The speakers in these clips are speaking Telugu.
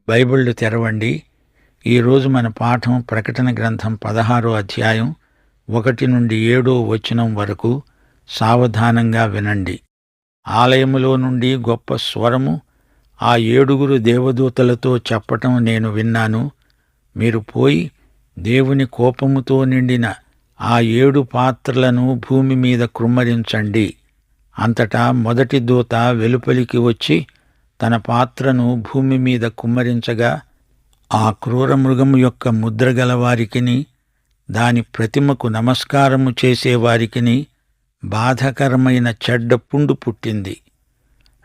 బైబిళ్ళు తెరవండి. ఈరోజు మన పాఠం ప్రకటన గ్రంథం 16వ అధ్యాయం 1-7వ వచనం వరకు. సావధానంగా వినండి. ఆలయములో నుండి గొప్ప స్వరము ఆ 7 దేవదూతలతో చెప్పటం నేను విన్నాను. మీరు పోయి దేవుని కోపముతో నిండిన ఆ 7 పాత్రలను భూమి మీద కృమ్మరించండి. అంతటా మొదటి దూత వెలుపలికి వచ్చి తన పాత్రను భూమి మీద కుమ్మరించగా, ఆ క్రూర మృగము యొక్క ముద్రగల వారికిని దాని ప్రతిమకు నమస్కారము చేసేవారికిని బాధకరమైన చెడ్డ పుండు పుట్టింది.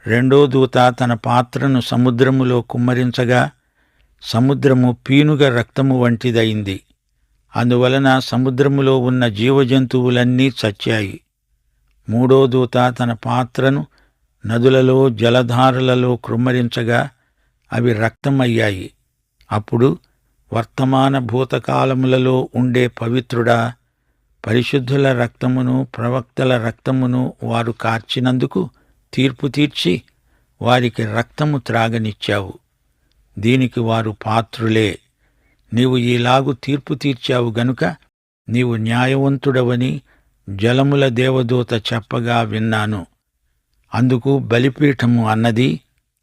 రెండో దూత తన పాత్రను సముద్రములో కుమ్మరించగా సముద్రము పీనుగ రక్తము వంటిదయింది. అందువలన సముద్రములో ఉన్న జీవజంతువులన్నీ చచ్చాయి. మూడో దూత తన పాత్రను నదులలో జలధారలలో కృమ్మరించగా అవి రక్తమయ్యాయి. అప్పుడు వర్తమాన భూతకాలములలో ఉండే పవిత్రుడా, పరిశుద్ధుల రక్తమును ప్రవక్తల రక్తమును వారు కార్చినందుకు తీర్పు తీర్చి వారికి రక్తము త్రాగనిచ్చావు. దీనికి వారు పాత్రులే. నీవు ఈలాగు తీర్పు తీర్చావు గనుక నీవు న్యాయవంతుడవని జలముల దేవదూత చెప్పగా విన్నాను. అందుకు బలిపీఠము అన్నది,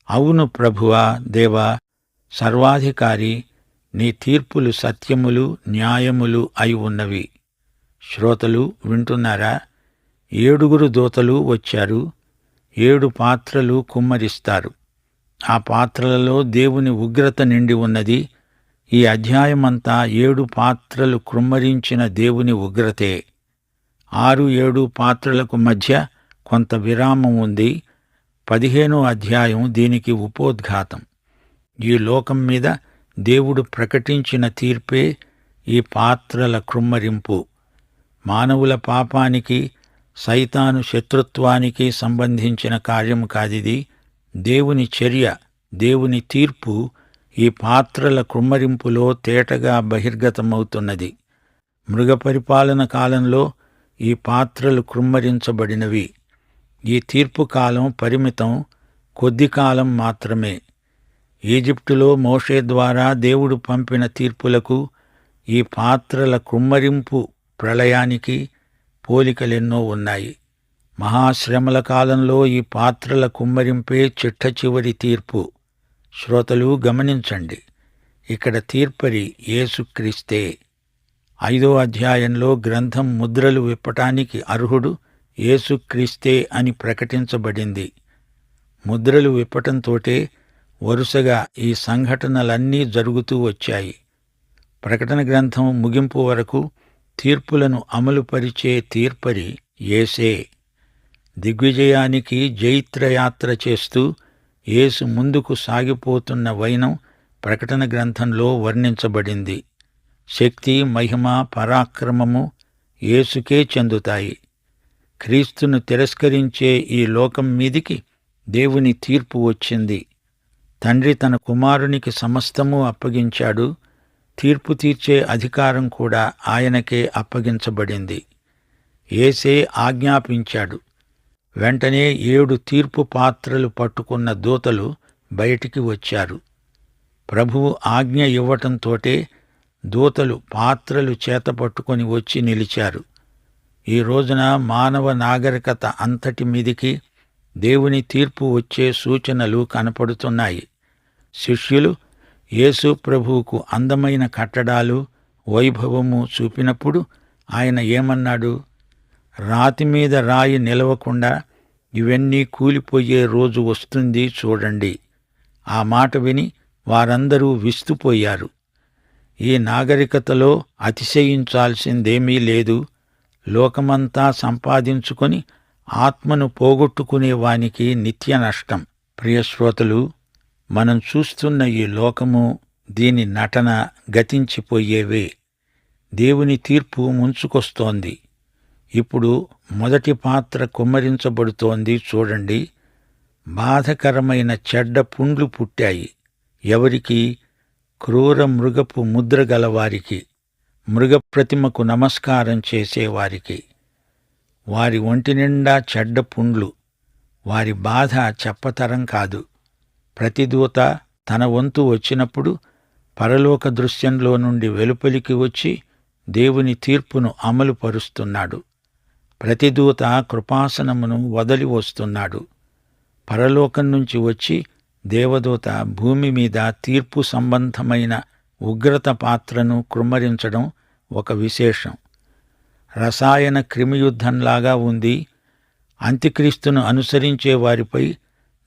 అవును ప్రభువా, దేవా, సర్వాధికారి, నీ తీర్పులు సత్యములు న్యాయములు అయి ఉన్నవి. శ్రోతలు వింటున్నారా? 7 దూతలు వచ్చారు. 7 పాత్రలు కుమ్మరిస్తారు. ఆ పాత్రలలో దేవుని ఉగ్రత నిండి ఉన్నది. ఈ అధ్యాయమంతా 7 పాత్రలు కృమ్మరించిన దేవుని ఉగ్రతే. 6-7 పాత్రలకు మధ్య కొంత విరామం ఉంది. 15వ అధ్యాయం దీనికి ఉపోద్ఘాతం. ఈ లోకం మీద దేవుడు ప్రకటించిన తీర్పే ఈ పాత్రల కృమ్మరింపు. మానవుల పాపానికి, సైతాను శత్రుత్వానికి సంబంధించిన కార్యము కాదిది. దేవుని చర్య, దేవుని తీర్పు ఈ పాత్రల కృమ్మరింపులో తేటగా బహిర్గతమవుతున్నది. మృగపరిపాలన కాలంలో ఈ పాత్రలు కృమ్మరించబడినవి. ఈ తీర్పు కాలం పరిమితం, కొద్ది కాలం మాత్రమే. ఈజిప్టులో మోషే ద్వారా దేవుడు పంపిన తీర్పులకు ఈ పాత్రల కృమ్మరింపు ప్రళయానికి పోలికలెన్నో ఉన్నాయి. మహాశ్రమల కాలంలో ఈ పాత్రల కుమ్మరింపే చిట్ట చివరి తీర్పు. శ్రోతలు గమనించండి, ఇక్కడ తీర్పరి యేసుక్రీస్తే. 5వ అధ్యాయంలో గ్రంథం ముద్రలు విప్పటానికి అర్హుడు యేసుక్రీస్తే అని ప్రకటించబడింది. ముద్రలు విప్పటంతోటే వరుసగా ఈ సంఘటనలన్నీ జరుగుతూ వచ్చాయి. ప్రకటన గ్రంథం ముగింపు వరకు తీర్పులను అమలుపరిచే తీర్పరి యేసే. దిగ్విజయానికి జైత్రయాత్ర చేస్తూ యేసు ముందుకు సాగిపోతున్న వైనం ప్రకటన గ్రంథంలో వర్ణించబడింది. శక్తి, మహిమ, పరాక్రమము యేసుకే చెందుతాయి. క్రీస్తును తిరస్కరించే ఈ లోకం మీదికి దేవుని తీర్పు వచ్చింది. తండ్రి తన కుమారునికి సమస్తము అప్పగించాడు. తీర్పు తీర్చే అధికారం కూడా ఆయనకే అప్పగించబడింది. యేసే ఆజ్ఞాపించాడు. వెంటనే 7 తీర్పు పాత్రలు పట్టుకున్న దూతలు బయటికి వచ్చారు. ప్రభువు ఆజ్ఞ ఇవ్వటంతోటే దూతలు పాత్రలు చేతపట్టుకొని వచ్చి నిలిచారు. ఈ రోజున మానవ నాగరికత అంతటి మీదికి దేవుని తీర్పు వచ్చే సూచనలు కనపడుతున్నాయి. శిష్యులు యేసు ప్రభువుకు అందమైన కట్టడాలు, వైభవము చూపినప్పుడు ఆయన ఏమన్నాడు? రాతి మీద రాయి నిలవకుండా ఇవన్నీ కూలిపోయే రోజు వస్తుంది చూడండి. ఆ మాట విని వారందరూ విస్తుపోయారు. ఈ నాగరికతలో అతిశయించాల్సిందేమీ లేదు. లోకమంతా సంపాదించుకొని ఆత్మను పోగొట్టుకునే వానికి నిత్య నష్టం. ప్రియశ్రోతలు, మనం చూస్తున్న ఈ లోకము, దీని నటన గతించిపోయేవే. దేవుని తీర్పు ముంచుకొస్తోంది. ఇప్పుడు మొదటి పాత్ర కుమ్మరించబడుతోంది చూడండి. బాధకరమైన చెడ్డ పుండ్లు పుట్టాయి. ఎవరికి? క్రూర మృగపు ముద్ర గలవారికి, మృగప్రతిమకు నమస్కారం చేసేవారికి. వారి ఒంటి నిండా చెడ్డ పుండ్లు. వారి బాధ చెప్పతరం కాదు. ప్రతి దూత తన వంతు వచ్చినప్పుడు పరలోక దృశ్యంలో నుండి వెలుపలికి వచ్చి దేవుని తీర్పును అమలుపరుస్తున్నాడు. ప్రతి దూత కృపాసనమును వదలి వస్తున్నాడు. పరలోకం నుంచి వచ్చి దేవదూత భూమి మీద తీర్పు సంబంధమైన ఉగ్రత పాత్రను కృమ్మరించడం ఒక విశేషం. రసాయన క్రిమియుద్ధంలాగా ఉంది. అంత్యక్రీస్తును అనుసరించే వారిపై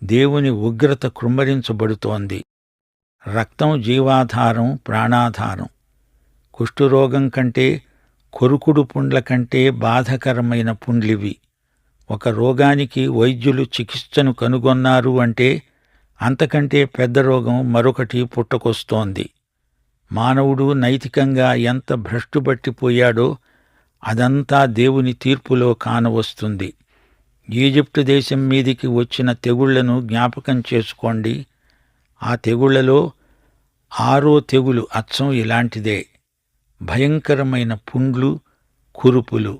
దేవుని ఉగ్రత కృమ్మరించబడుతోంది. రక్తం జీవాధారం, ప్రాణాధారం. కుష్ఠురోగం కంటే, కొరుకుడు పుండ్ల కంటే బాధకరమైన పుండ్లివి. ఒక రోగానికి వైద్యులు చికిత్సను కనుగొన్నారు అంటే అంతకంటే పెద్ద రోగం మరొకటి పుట్టుకొస్తోంది. మానవుడు నైతికంగా ఎంత భ్రష్టుబట్టిపోయాడో అదంతా దేవుని తీర్పులో కానవస్తుంది. ఈజిప్టు దేశం మీదికి వచ్చిన తెగుళ్లను జ్ఞాపకం చేసుకోండి. ఆ తెగుళ్లలో 6వ తెగులు అచ్చం ఇలాంటిదే. భయంకరమైన పుండ్లు, కురుపులు.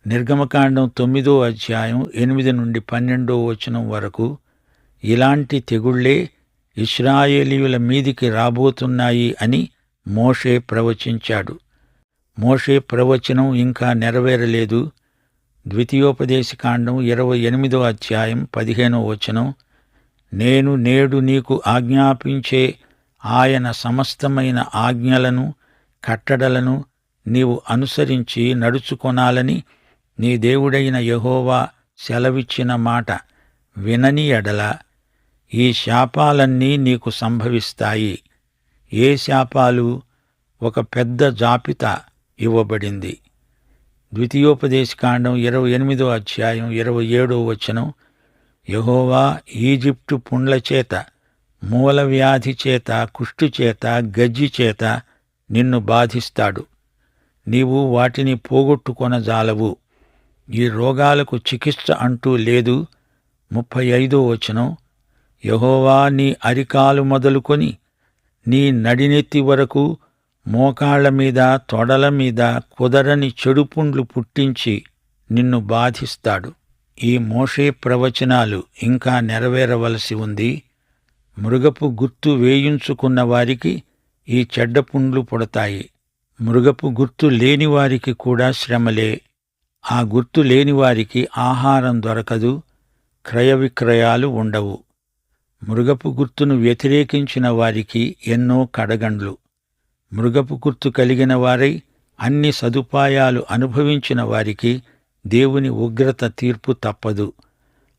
నిర్గమకాండం 9వ అధ్యాయం 8 నుండి 12వ వచనం వరకు ఇలాంటి తెగుళ్లే ఇశ్రాయేలీయుల మీదికి రాబోతున్నాయి అని మోషే ప్రవచించాడు. మోషే ప్రవచనం ఇంకా నెరవేరలేదు. ద్వితీయోపదేశకాండం 28వ అధ్యాయం 15వ వచనం, నేను నేడు నీకు ఆజ్ఞాపించే ఆయన సమస్తమైన ఆజ్ఞలను, కట్టడలను నీవు అనుసరించి నడుచుకొనాలని నీ దేవుడైన యెహోవా సెలవిచ్చిన మాట వినని ఎడల ఈ శాపాలన్నీ నీకు సంభవిస్తాయి. ఏ శాపాలు? ఒక పెద్ద జాబితా ఇవ్వబడింది. ద్వితీయోపదేశకాండం 28వ అధ్యాయం 27వ వచనం, యెహోవా ఈజిప్టు పుండ్ల చేత, మూలవ్యాధి చేత, కుష్టు చేత, గజ్జి చేత నిన్ను బాధిస్తాడు. నీవు వాటిని పోగొట్టుకొనజాలవు. ఈ రోగాలకు చికిత్స అంటూ లేదు. 35వ వచనం, యెహోవా నీ అరికాలు మొదలుకొని నీ నడినెత్తి వరకు మోకాళ్ల మీద, తొడల మీద కుదరని చెడుపుండ్లు పుట్టించి నిన్ను బాధిస్తాడు. ఈ మోషే ప్రవచనాలు ఇంకా నెరవేరవలసి ఉంది. మృగపు గుర్తు వేయించుకున్న వారికి ఈ చెడ్డ పుండ్లు పుడతాయి. మృగపు గుర్తు లేనివారికి కూడా శ్రమలే. ఆ గుర్తు లేనివారికి ఆహారం దొరకదు, క్రయ విక్రయాలు ఉండవు. మృగపు గుర్తును వ్యతిరేకించిన వారికి ఎన్నో కడగండ్లు. మృగపు గుర్తు కలిగిన వారై అన్ని సదుపాయాలు అనుభవించిన వారికి దేవుని ఉగ్రత తీర్పు తప్పదు.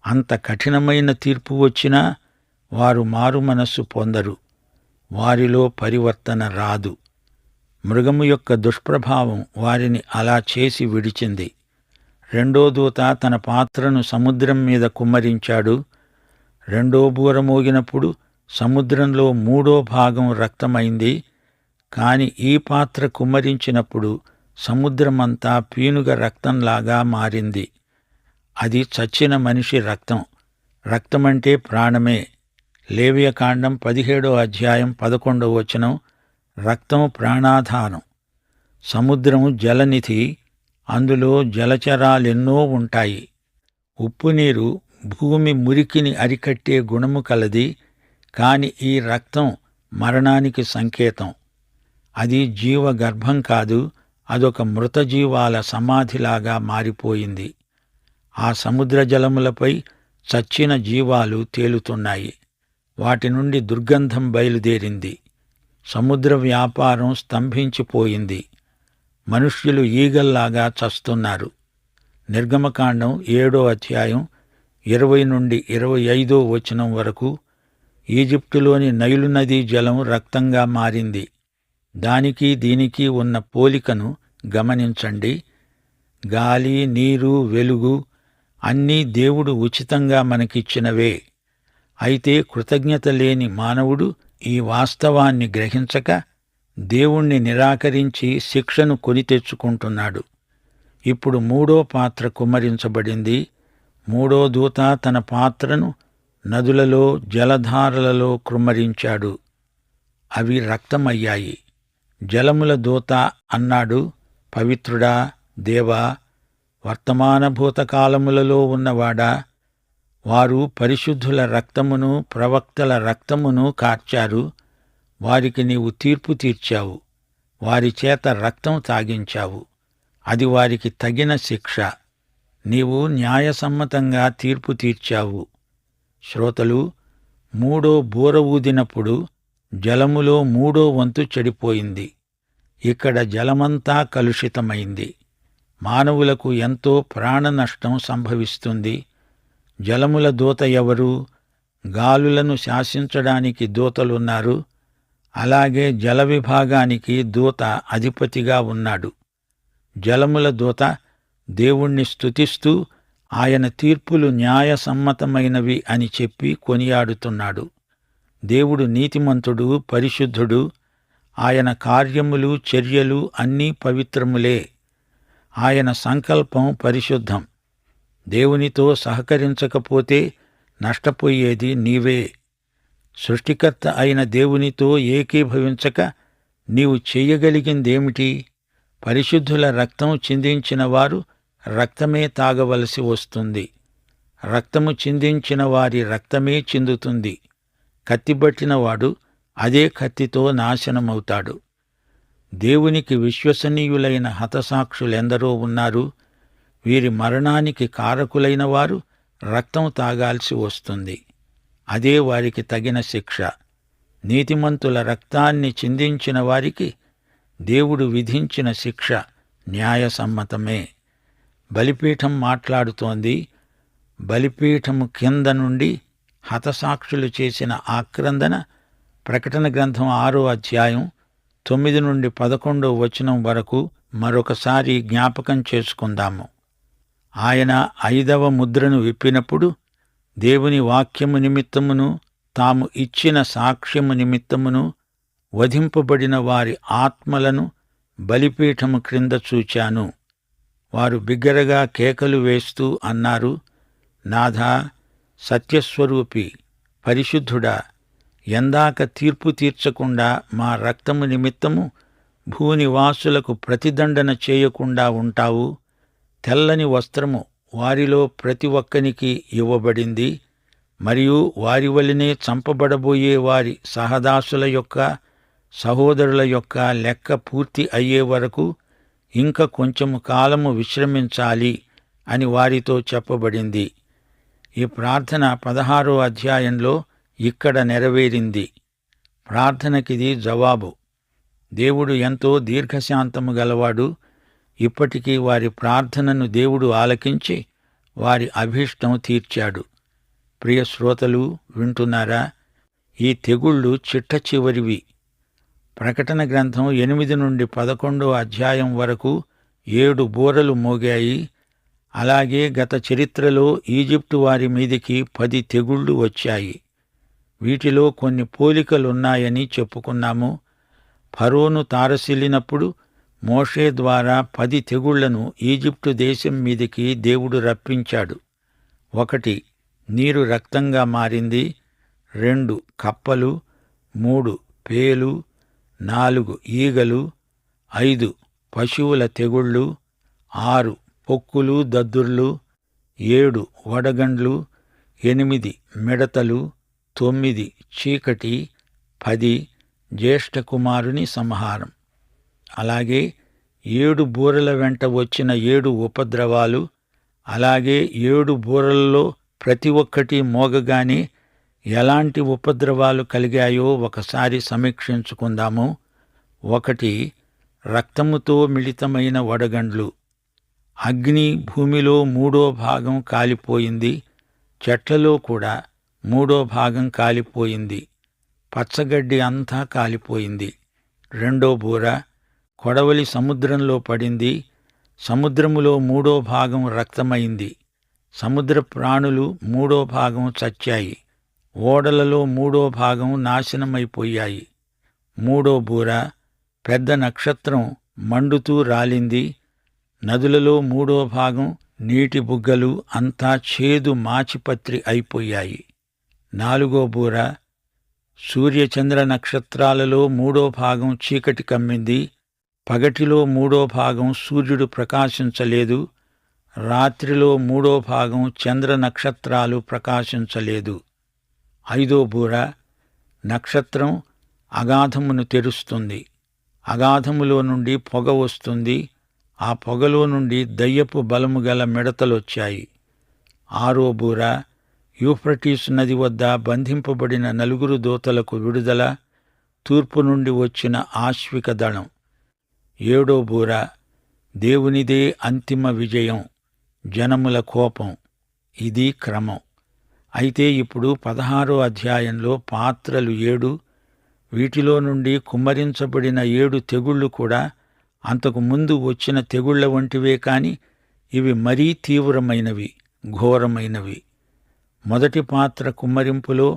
అంత కఠినమైన తీర్పు వచ్చినా వారు మారుమనస్సు పొందరు. వారిలో పరివర్తన రాదు. మృగము యొక్క దుష్ప్రభావం వారిని అలా చేసి విడిచింది. రెండో దూత తన పాత్రను సముద్రం మీద కుమ్మరించాడు. రెండో బూర మోగినప్పుడు సముద్రంలో 3వ భాగం రక్తమైంది. కాని ఈ పాత్ర కుమ్మరించినప్పుడు సముద్రమంతా పీనుగ రక్తంలాగా మారింది. అది చచ్చిన మనిషి రక్తం. రక్తమంటే ప్రాణమే. లేవియకాండం 17వ అధ్యాయం 11వ వచనం, రక్తం ప్రాణాధారం. సముద్రం జలనిధి. అందులో జలచరాలెన్నో ఉంటాయి. ఉప్పునీరు భూమి మురికిని అరికట్టే గుణము కలది. కాని ఈ రక్తం మరణానికి సంకేతం. అది జీవగర్భం కాదు, అదొక మృతజీవాల సమాధిలాగా మారిపోయింది. ఆ సముద్ర జలములపై చచ్చిన జీవాలు తేలుతున్నాయి. వాటి నుండి దుర్గంధం బయలుదేరింది. సముద్ర వ్యాపారం స్తంభించిపోయింది. మనుష్యులు ఈగల్లాగా చస్తున్నారు. నిర్గమకాండం 7వ అధ్యాయం 20 నుండి 25వ వచనం వరకు ఈజిప్టులోని నైలు నదీ జలం రక్తంగా మారింది. దానికి దీనికి ఉన్న పోలికను గమనించండి. గాలి, నీరు, వెలుగు అన్నీ దేవుడు ఉచితంగా మనకిచ్చినవే. అయితే కృతజ్ఞత లేని మానవుడు ఈ వాస్తవాన్ని గ్రహించక దేవుణ్ణి నిరాకరించి శిక్షను కొని తెచ్చుకుంటున్నాడు. ఇప్పుడు 3వ పాత్ర కుమ్మరించబడింది. 3వ దూత తన పాత్రను నదులలో, జలధారలలో కృమ్మరించాడు. అవి రక్తమయ్యాయి. జలముల దూత అన్నాడు, పవిత్రుడా, దేవా, వర్తమాన భూతకాలములలో ఉన్నవాడా, వారు పరిశుద్ధుల రక్తమును ప్రవక్తల రక్తమును కార్చారు. వారికి నీవు తీర్పు తీర్చావు. వారి చేత రక్తం తాగించావు. అది వారికి తగిన శిక్ష. నీవు న్యాయసమ్మతంగా తీర్పు తీర్చావు. శ్రోతలు, మూడో బూర ఊదినప్పుడు జలములో 3వ వంతు చెడిపోయింది. ఇక్కడ జలమంతా కలుషితమైంది. మానవులకు ఎంతో ప్రాణ నష్టం సంభవిస్తుంది. జలముల దూత ఎవరు? గాలులను శాసించడానికి దూతలున్నారు. అలాగే జల విభాగానికి దూత అధిపతిగా ఉన్నాడు. జలముల దూత దేవుణ్ణి స్తుతిస్తూ ఆయన తీర్పులు న్యాయసమ్మతమైనవి అని చెప్పి కొనియాడుతున్నాడు. దేవుడు నీతిమంతుడు, పరిశుద్ధుడు. ఆయన కార్యములు, చర్యలు అన్నీ పవిత్రములే. ఆయన సంకల్పం పరిశుద్ధం. దేవునితో సహకరించకపోతే నష్టపోయేది నీవే. సృష్టికర్త అయిన దేవునితో ఏకీభవించక నీవు చెయ్యగలిగిందేమిటి? పరిశుద్ధుల రక్తం చిందించిన వారు రక్తమే తాగవలసి వస్తుంది. రక్తము చిందించిన వారి రక్తమే చిందుతుంది. కత్తిబట్టినవాడు అదే కత్తితో నాశనమవుతాడు. దేవునికి విశ్వసనీయులైన హతసాక్షులెందరో ఉన్నారు. వీరి మరణానికి కారకులైన వారు రక్తం తాగాల్సి వస్తుంది. అదే వారికి తగిన శిక్ష. నీతిమంతుల రక్తాన్ని చిందించిన వారికి దేవుడు విధించిన శిక్ష న్యాయసమ్మతమే. బలిపీఠం మాట్లాడుతోంది. బలిపీఠము కింద నుండి హతసాక్షులు చేసిన ఆక్రందన ప్రకటన గ్రంథం 6వ అధ్యాయం 9 నుండి 11వ వచనం వరకు మరొకసారి జ్ఞాపకం చేసుకుందాము. ఆయన 5వ ముద్రను విప్పినప్పుడు దేవుని వాక్యము నిమిత్తమును తాము ఇచ్చిన సాక్ష్యము నిమిత్తమును వధింపబడిన వారి ఆత్మలను బలిపీఠము క్రింద చూచాను. వారు బిగ్గరగా కేకలు వేస్తూ అన్నారు, నాథా, సత్యస్వరూపి, పరిశుద్ధుడా, ఎందాక తీర్పు తీర్చకుండా మా రక్తము నిమిత్తము భూనివాసులకు ప్రతిదండన చేయకుండా ఉంటావు? తెల్లని వస్త్రము వారిలో ప్రతి ఒక్కనికి ఇవ్వబడింది. మరియు వారి వలనే చంపబడబోయే వారి సహదాసుల యొక్క సహోదరుల యొక్క లెక్క పూర్తి అయ్యే వరకు ఇంక కొంచెము కాలము విశ్రమించాలి అని వారితో చెప్పబడింది. ఈ ప్రార్థన 16వ అధ్యాయంలో ఇక్కడ నెరవేరింది. ప్రార్థనకిది జవాబు. దేవుడు ఎంతో దీర్ఘశాంతము గలవాడు. ఇప్పటికీ వారి ప్రార్థనను దేవుడు ఆలకించి వారి అభీష్టం తీర్చాడు. ప్రియ శ్రోతలు, వింటున్నారా? ఈ తెగుళ్ళు చిట్ట చివరివి. ప్రకటన గ్రంథం 8 నుండి 11వ అధ్యాయం వరకు 7 బూరలు మోగాయి. అలాగే గత చరిత్రలో ఈజిప్టు వారి మీదికి 10 తెగుళ్ళు వచ్చాయి. వీటిలో కొన్ని పోలికలున్నాయని చెప్పుకున్నాము. ఫరోను తారసిల్లినప్పుడు మోషే ద్వారా 10 తెగుళ్లను ఈజిప్టు దేశం మీదికి దేవుడు రప్పించాడు. 1 నీరు రక్తంగా మారింది. 2 కప్పలు. 3 పేలు. 4 ఈగలు. 5 పశువుల తెగుళ్ళు. 6 పొక్కులు, దద్దుర్లు. 7 వడగండ్లు. 8 మిడతలు. 9 చీకటి. 10 జ్యేష్ఠకుమారుని సంహారం. అలాగే 7 బూరల వెంట వచ్చిన 7 ఉపద్రవాలు. అలాగే 7 బూరలలో ప్రతి ఒక్కటి మోగగానే ఎలాంటి ఉపద్రవాలు కలిగాయో ఒకసారి సమీక్షించుకుందాము. 1 రక్తముతో మిళితమైన వడగండ్లు. అగ్ని భూమిలో 3వ భాగం కాలిపోయింది. చెట్లలో కూడా 3వ భాగం కాలిపోయింది. పచ్చగడ్డి అంతా కాలిపోయింది. 2 బూర కొడవలి సముద్రంలో పడింది. సముద్రములో 3వ భాగం రక్తమైంది. సముద్ర ప్రాణులు 3వ భాగం చచ్చాయి. ఓడలలో 3వ భాగం నాశనమైపోయాయి. 3వ బూర పెద్ద నక్షత్రం మండుతూ రాలింది. నదులలో 3వ భాగం నీటి బుగ్గలు అంతా చేదు మాచిపత్రి అయిపోయాయి. 4వ బూర సూర్యచంద్ర నక్షత్రాలలో 3వ భాగం చీకటి కమ్మింది. పగటిలో 3వ భాగం సూర్యుడు ప్రకాశించలేదు. రాత్రిలో 3/3 చంద్ర నక్షత్రాలు ప్రకాశించలేదు. 5వ బూర, నక్షత్రం అగాధమును తెరుస్తుంది. అగాధములో నుండి పొగ వస్తుంది. ఆ పొగలో నుండి దయ్యపు బలము గల మిడతలొచ్చాయి. 6వ బూర, యూఫ్రటీసు నది వద్ద బంధింపబడిన 4 దూతలకు విడుదల. తూర్పు నుండి వచ్చిన ఆశ్విక దళం. 7వ బూర, దేవునిదే అంతిమ విజయం, జనముల కోపం. ఇది క్రమం. అయితే ఇప్పుడు 16వ అధ్యాయంలో పాత్రలు 7, వీటిలో నుండి కుమ్మరించబడిన 7 తెగుళ్ళు కూడా అంతకు ముందు వచ్చిన తెగుళ్ల వంటివే కాని ఇవి మరీ తీవ్రమైనవి, ఘోరమైనవి. మొదటి పాత్ర కుమ్మరింపులో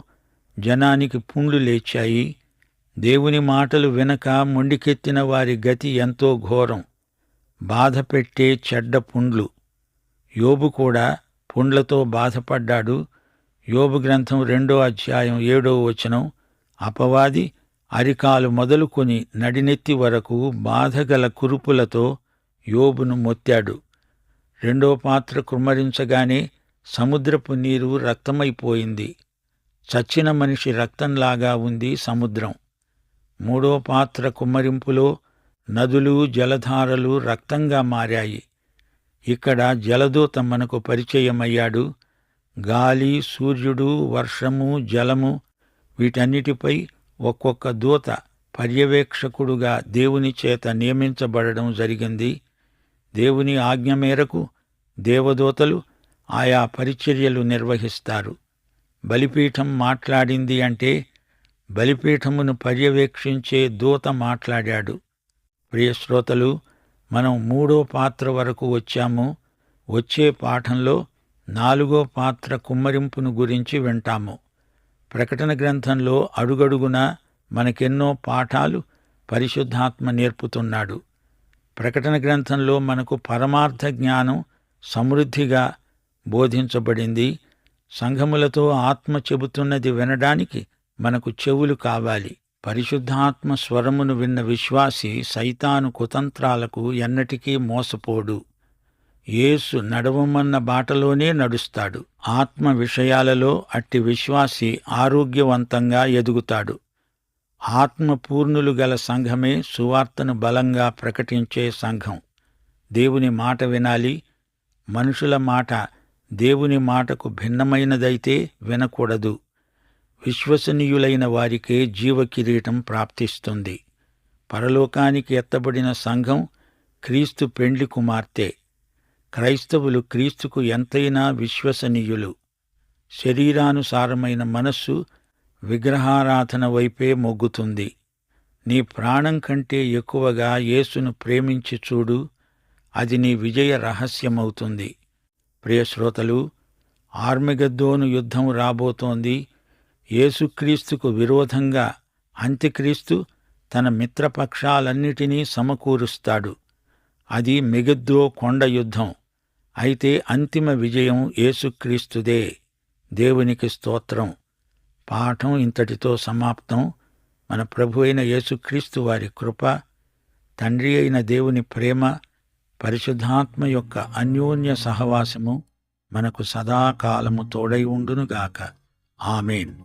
జనానికి పుండ్లు లేచాయి. దేవుని మాటలు వినక మొండికెత్తిన వారి గతి ఎంతో ఘోరం. బాధ పెట్టే చెడ్డ పుండ్లు. యోబు కూడా పుండ్లతో బాధపడ్డాడు. యోబు గ్రంథం 2వ అధ్యాయం 7వ వచనం, అపవాది అరికాలు మొదలుకొని నడినెత్తి వరకు బాధగల కురుపులతో యోబును మొత్తాడు. 2వ పాత్ర కుమ్మరించగానే సముద్రపు నీరు రక్తమైపోయింది. చచ్చిన మనిషి రక్తంలాగా ఉంది సముద్రం. 3వ పాత్ర కుమ్మరింపులో నదులు, జలధారలు రక్తంగా మారాయి. ఇక్కడ జలదూత మనకు పరిచయమయ్యాడు. గాలి, సూర్యుడు, వర్షము, జలము, వీటన్నిటిపై ఒక్కొక్క దూత పర్యవేక్షకుడుగా దేవుని చేత నియమించబడడం జరిగింది. దేవుని ఆజ్ఞ మేరకు దేవదూతలు ఆయా పరిచర్యలు నిర్వహిస్తారు. బలిపీఠం మాట్లాడింది అంటే బలిపీఠమును పర్యవేక్షించే దూత మాట్లాడాడు. ప్రియశ్రోతలు, మనం 3వ పాత్ర వరకు వచ్చాము. వచ్చే పాఠంలో 4వ పాత్ర కుమ్మరింపును గురించి వింటాము. ప్రకటన గ్రంథంలో అడుగడుగునా మనకెన్నో పాఠాలు పరిశుద్ధాత్మ నేర్పుతున్నాడు. ప్రకటన గ్రంథంలో మనకు పరమార్థ జ్ఞానం సమృద్ధిగా బోధించబడింది. సంఘములతో ఆత్మ చెబుతున్నది వినడానికి మనకు చెవులు కావాలి. పరిశుద్ధాత్మ స్వరమును విన్న విశ్వాసి సైతాను కుతంత్రాలకు ఎన్నటికీ మోసపోడు. యేసు నడవమన్న బాటలోనే నడుస్తాడు. ఆత్మ విషయాలలో అట్టి విశ్వాసి ఆరోగ్యవంతంగా ఎదుగుతాడు. ఆత్మ పూర్ణులు గల సంఘమే సువార్తను బలంగా ప్రకటించే సంఘం. దేవుని మాట వినాలి. మనుషుల మాట దేవుని మాటకు భిన్నమైనదైతే వినకూడదు. విశ్వసనీయులైన వారికే జీవకిరీటం ప్రాప్తిస్తుంది. పరలోకానికి ఎత్తబడిన సంఘం క్రీస్తు పెండ్లి కుమార్తె. క్రైస్తవులు క్రీస్తుకు ఎంతైనా విశ్వసనీయులు. శరీరానుసారమైన మనస్సు విగ్రహారాధన వైపే మొగ్గుతుంది. నీ ప్రాణం కంటే ఎక్కువగా యేసును ప్రేమించి చూడు. అది నీ విజయ రహస్యమవుతుంది. ప్రియశ్రోతలు, ఆర్మెగద్దోను యుద్ధం రాబోతోంది. యేసుక్రీస్తుకు విరోధంగా అంత్యక్రీస్తు తన మిత్రపక్షాలన్నిటినీ సమకూరుస్తాడు. అది మెగిద్దో కొండ యుద్ధం. అయితే అంతిమ విజయం యేసుక్రీస్తుదే. దేవునికి స్తోత్రం. పాఠం ఇంతటితో సమాప్తం. మన ప్రభు అయిన యేసుక్రీస్తు వారి కృప, తండ్రి అయిన దేవుని ప్రేమ, పరిశుద్ధాత్మ యొక్క అన్యోన్య సహవాసము మనకు సదాకాలము తోడై ఉండునుగాక. ఆమేన్.